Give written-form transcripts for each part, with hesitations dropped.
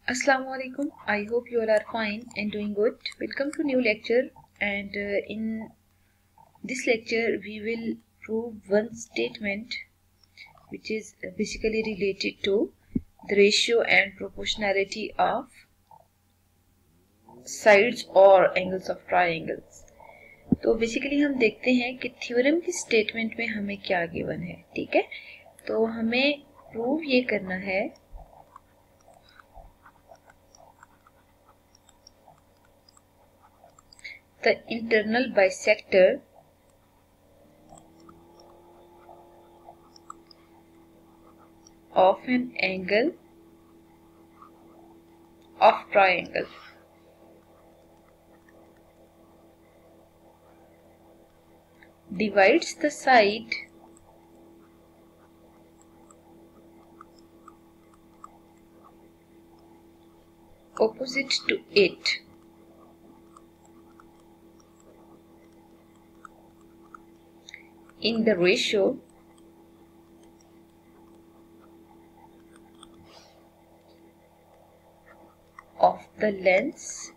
Assalamu alaikum. I hope you all are fine and doing good. Welcome to new lecture, and in this lecture we will prove one statement which is basically related to the ratio and proportionality of sides or angles of triangles. तो basically हम देखते हैं कि theorem की statement में हमें क्या given है. ठीक है, तो हमें प्रूव ये करना है the internal bisector of an angle of triangle divides the side opposite to it in the ratio of the lengths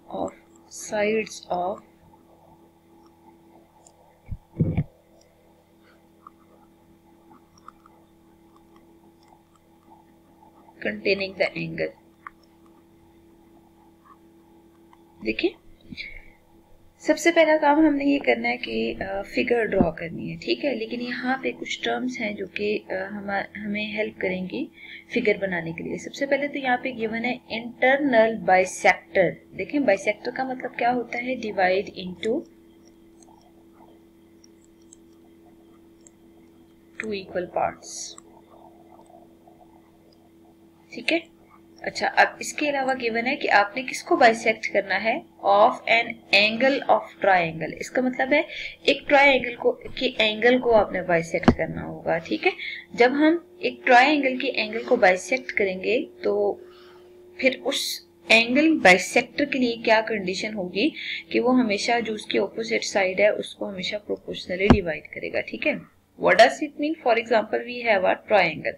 of sides of containing the angle. देखिए, सबसे पहला काम हमने ये करना है कि फिगर ड्रॉ करनी है. ठीक है, लेकिन यहाँ पे कुछ टर्म्स हैं जो कि हमें हेल्प करेंगी फिगर बनाने के लिए. सबसे पहले तो यहाँ पे गिवन है इंटरनल बाइसेक्टर. देखें, बाइसेक्टर का मतलब क्या होता है? Divide into two equal parts. ठीक है, अच्छा, अब इसके अलावा गिवन है कि आपने किसको बाइसेक्ट करना है? Of an angle of triangle. इसका मतलब है एक ट्रायंगल को के एंगल को आपने बाइसेक्ट करना होगा. ठीक है, जब हम एक ट्रायंगल के एंगल को बाइसेक्ट करेंगे तो फिर उस एंगल बाइसेक्टर के लिए क्या कंडीशन होगी कि वो हमेशा जो उसकी ऑपोजिट साइड है उसको हमेशा प्रोपोर्शनली डिवाइड करेगा. ठीक है, what does it mean? For example, we have a triangle.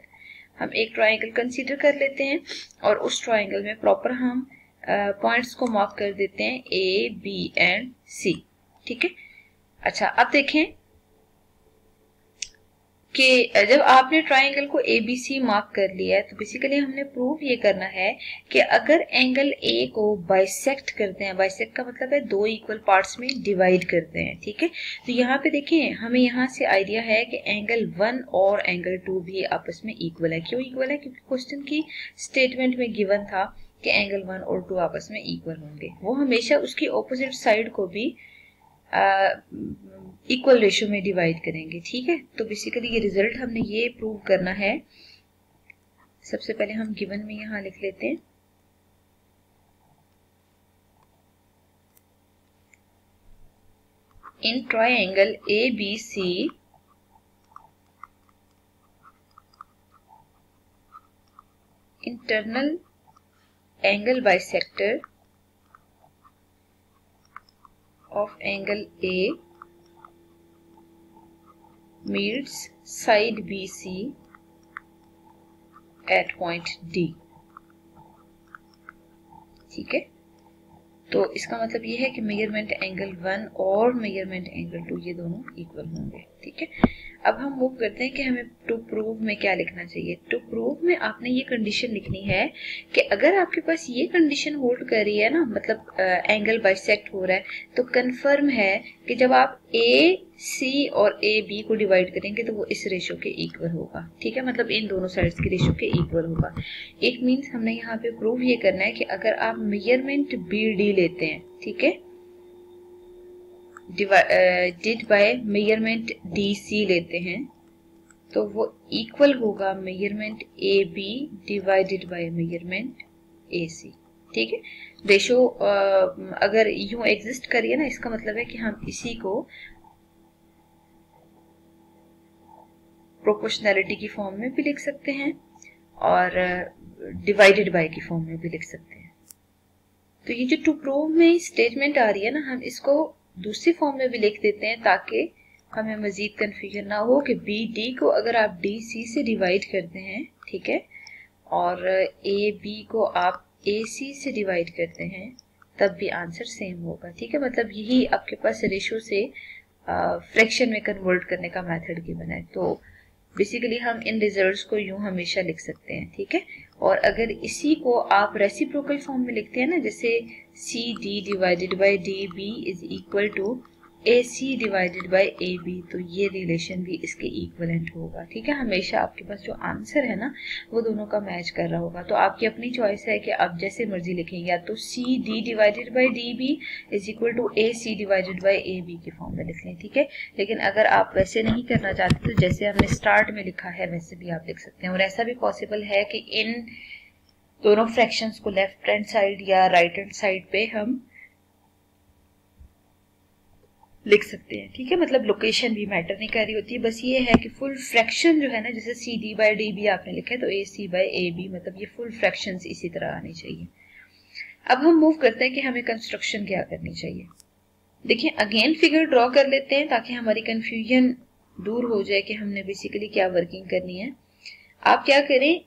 हम एक ट्रायंगल कंसीडर कर लेते हैं और उस ट्रायंगल में प्रॉपर हम पॉइंट्स को मार्क कर देते हैं ए, बी एंड सी. ठीक है, अच्छा, अब देखें कि जब आपने ट्रायंगल को ए बी सी मार्क कर लिया है तो बेसिकली हमने प्रूव ये करना है कि अगर एंगल ए को बाइसेक्ट करते हैं, बाइसेक्ट का मतलब है दो इक्वल पार्ट्स में डिवाइड करते हैं. ठीक है, तो यहाँ पे देखें, हमें यहाँ से आइडिया है कि एंगल 1 और एंगल 2 भी आपस में इक्वल है. क्यों इक्वल है? क्योंकि क्वेश्चन की स्टेटमेंट में गिवन था कि एंगल 1 और 2 आपस में इक्वल होंगे. वो हमेशा उसकी ऑपोजिट साइड को भी इक्वल रेशियो में डिवाइड करेंगे. ठीक है, तो बेसिकली ये रिजल्ट हमने ये प्रूव करना है. सबसे पहले हम गिवन में यहां लिख लेते हैं in triangle A B C internal angle bisector of angle A meets side BC at point D. ठीक है, तो इसका मतलब ये है कि मेजरमेंट एंगल 1 और मेजरमेंट एंगल 2 ये दोनों इक्वल होंगे. ठीक है, अब हम मूव करते हैं कि हमें टू प्रूव में क्या लिखना चाहिए. टू प्रूव में आपने ये कंडीशन लिखनी है कि अगर आपके पास ये कंडीशन होल्ड कर रही है ना, मतलब एंगल बाइसेक्ट हो रहा है, तो कंफर्म है कि जब आप ए सी और ए बी को डिवाइड करेंगे तो वो इस रेशियो के इक्वल होगा. ठीक है, मतलब इन दोनों साइड्स के रेशियो के इक्वल होगा. इट मीन्स हमने यहाँ पे प्रूव ये करना है कि अगर आप मेजरमेंट बी डी लेते हैं, ठीक है, divided by measurement D C लेते हैं, तो वो इक्वल होगा measurement A B divided by measurement A C. ठीक है, रेशो अगर यूं एग्जिस्ट करिए ना, इसका मतलब है कि हम इसी को प्रोपोर्शनैलिटी की फॉर्म में भी लिख सकते हैं और डिवाइडेड बाय की फॉर्म में भी लिख सकते हैं. तो ये जो टू प्रूव में स्टेटमेंट आ रही है ना, हम इसको दूसरी फॉर्म में भी लिख देते हैं ताकि हमें मजीद कंफ्यूजन ना हो कि बी डी को अगर आप डी सी से डिवाइड करते हैं, ठीक है, और ए बी को आप ए सी से डिवाइड करते हैं, तब भी आंसर सेम होगा, ठीक है। मतलब यही आपके पास रेशो से फ्रैक्शन में कन्वर्ट करने का मेथड गिवन है। तो बेसिकली हम इन रिजल्ट्स को यूं हमेशा लिख सकते हैं, ठीक है। और अगर इसी को आप रेसिप्रोकल फॉर्म में लिखते हैं ना, जैसे C D divided by D B is equal to A C divided by A B, तो ये रिलेशन भी इसके इक्वलेंट होगा, ठीक है। हमेशा आपके पास जो आंसर है ना वो दोनों का मैच कर रहा होगा। तो आपकी अपनी चॉइस है कि आप जैसे मर्जी लिखेंगे, या तो C D divided by D B is equal to A C divided by A B के फॉर्म में लिख लें, ठीक है। लेकिन अगर आप वैसे नहीं करना चाहते तो जैसे हमने स्टार्ट में लिखा है वैसे भी आप लिख सकते हैं। और ऐसा भी पॉसिबल है कि इन दोनों फ्रैक्शंस को लेफ्ट हैंड साइड या राइट हैंड साइड पे हम लिख सकते हैं, ठीक है। मतलब लोकेशन भी मैटर नहीं कर रही होती है, बस ये है कि फुल फ्रैक्शन जो है ना, जैसे C D by D B आपने लिखा है तो ए सी बाई ए बी, मतलब ये फुल फ्रैक्शन इसी तरह आनी चाहिए। अब हम मूव करते हैं कि हमें कंस्ट्रक्शन क्या करनी चाहिए। देखिए अगेन फिगर ड्रॉ कर लेते हैं ताकि हमारी कंफ्यूजन दूर हो जाए कि हमने बेसिकली क्या वर्किंग करनी है। आप क्या करें,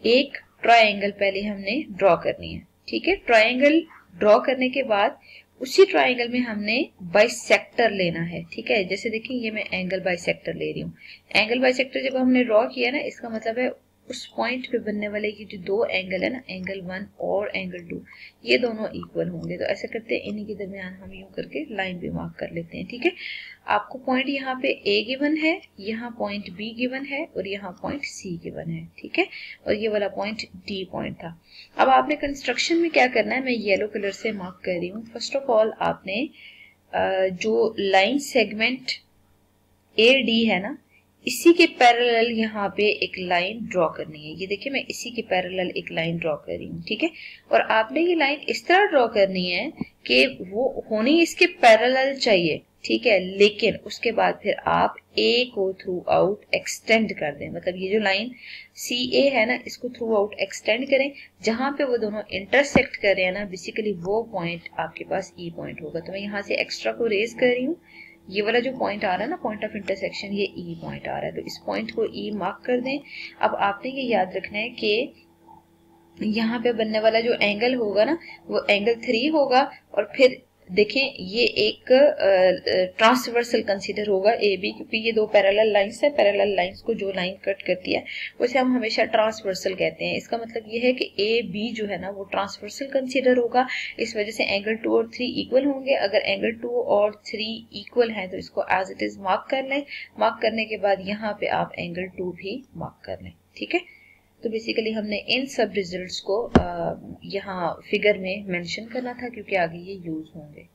एक ट्रायंगल पहले हमने ड्रॉ करनी है, ठीक है। ट्रायंगल ड्रॉ करने के बाद उसी ट्रायंगल में हमने बाइसेक्टर लेना है, ठीक है। जैसे देखिए ये मैं एंगल बाइसेक्टर ले रही हूँ। एंगल बाइसेक्टर जब हमने ड्रॉ किया ना, इसका मतलब है उस पॉइंट पे बनने वाले की जो दो एंगल है ना, एंगल 1 और एंगल 2, ये दोनों इक्वल होंगे। तो ऐसा करते हैं, इन्हीं के दरमियान हम यूं करके लाइन भी मार्क कर लेते हैं, ठीक है। आपको पॉइंट यहाँ पे ए गिवन है, यहाँ पॉइंट बी गिवन है और यहाँ पॉइंट सी गिवन है, ठीक है। और ये वाला पॉइंट डी पॉइंट था। अब आपने कंस्ट्रक्शन में क्या करना है, मैं येलो कलर से मार्क कर रही हूँ। फर्स्ट ऑफ ऑल आपने जो लाइन सेगमेंट ए डी है ना, इसी के पैरेलल यहाँ पे एक लाइन ड्रॉ करनी है। ये देखिए मैं इसी के पैरेलल एक लाइन ड्रॉ कर रही हूँ, ठीक है। और आपने ये लाइन इस तरह ड्रॉ करनी है कि वो होनी इसके पैरेलल चाहिए, ठीक है। लेकिन उसके बाद फिर आप ए को थ्रू आउट एक्सटेंड कर दें। मतलब ये जो लाइन सी ए है ना, इसको थ्रू आउट एक्सटेंड करें। जहां पे वो दोनों इंटरसेक्ट कर रहे हैं ना, बेसिकली वो पॉइंट आपके पास ई पॉइंट होगा। तो मैं यहाँ से एक्स्ट्रा को रेज कर रही हूँ। ये वाला जो पॉइंट आ रहा है ना, पॉइंट ऑफ इंटरसेक्शन, ये ई पॉइंट आ रहा है। तो इस पॉइंट को ई मार्क कर दें। अब आपने ये याद रखना है कि यहाँ पे बनने वाला जो एंगल होगा ना, वो एंगल 3 होगा। और फिर देखें ये एक ट्रांसवर्सल कंसीडर होगा ए बी, क्योंकि ये दो पैरेलल लाइंस है। पैरेलल लाइंस को जो लाइन कट करती है उसे हम हमेशा ट्रांसवर्सल कहते हैं। इसका मतलब ये है कि ए बी जो है ना वो ट्रांसवर्सल कंसीडर होगा। इस वजह से एंगल 2 और 3 इक्वल होंगे। अगर एंगल 2 और 3 इक्वल है तो इसको एज इट इज मार्क कर लें। मार्क करने के बाद यहाँ पे आप एंगल 2 भी मार्क कर लें, ठीक है। तो बेसिकली हमने इन सब रिजल्ट्स को यहाँ फिगर में मेंशन करना था, क्योंकि आगे ये यूज होंगे।